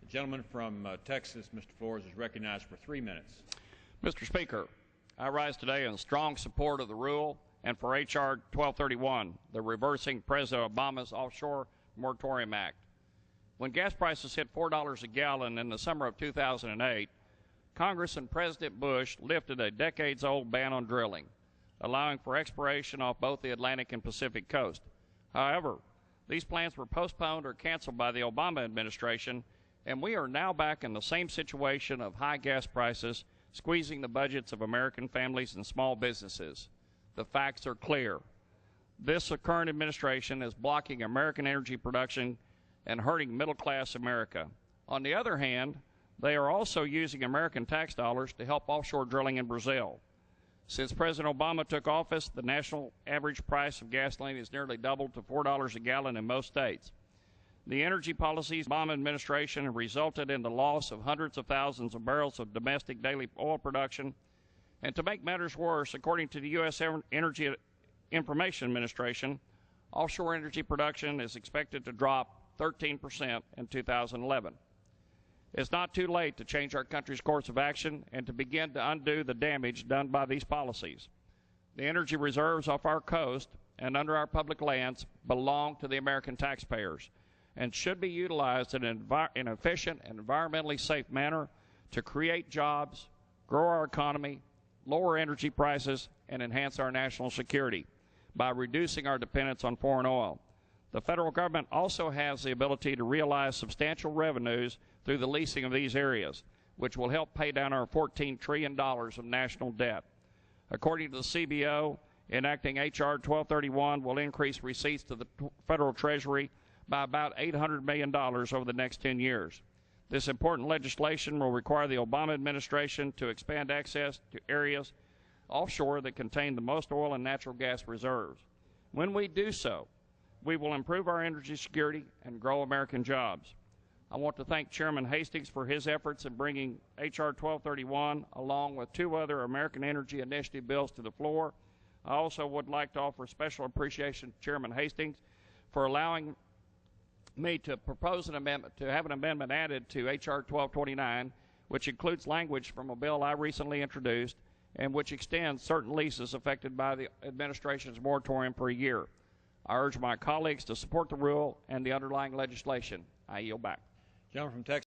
Gentleman from Texas, Mr. Flores, is recognized for 3 minutes. Mr. Speaker, I rise today in strong support of the rule and for H.R. 1231, the reversing President Obama's Offshore Moratorium Act. When gas prices hit $4 a gallon in the summer of 2008, Congress and President Bush lifted a decades-old ban on drilling, allowing for exploration off both the Atlantic and Pacific coast. However, these plans were postponed or canceled by the Obama administration, and we are now back in the same situation of high gas prices squeezing the budgets of American families and small businesses. The facts are clear. This current administration is blocking American energy production and hurting middle-class America. On the other hand, they are also using American tax dollars to help offshore drilling in Brazil. Since President Obama took office, the national average price of gasoline has nearly doubled to $4 a gallon in most states. The energy policies of the Obama administration have resulted in the loss of hundreds of thousands of barrels of domestic daily oil production. And to make matters worse, according to the U.S. Energy Information Administration, offshore energy production is expected to drop 13% in 2011. It's not too late to change our country's course of action and to begin to undo the damage done by these policies. The energy reserves off our coast and under our public lands belong to the American taxpayers and should be utilized in an efficient and environmentally safe manner to create jobs, grow our economy, lower energy prices, and enhance our national security by reducing our dependence on foreign oil. The federal government also has the ability to realize substantial revenues through the leasing of these areas, which will help pay down our $14 trillion of national debt. According to the CBO, enacting H.R. 1231 will increase receipts to the federal treasury by about $800 million over the next 10 years. This important legislation will require the Obama administration to expand access to areas offshore that contain the most oil and natural gas reserves. When we do so, we will improve our energy security and grow American jobs. I want to thank Chairman Hastings for his efforts in bringing H.R. 1231 along with 2 other American Energy Initiative bills to the floor. I also would like to offer special appreciation to Chairman Hastings for allowing me to propose an amendment, to have an amendment added to H.R. 1229, which includes language from a bill I recently introduced and which extends certain leases affected by the administration's moratorium for a year. I urge my colleagues to support the rule and the underlying legislation. I yield back. Gentleman from Texas.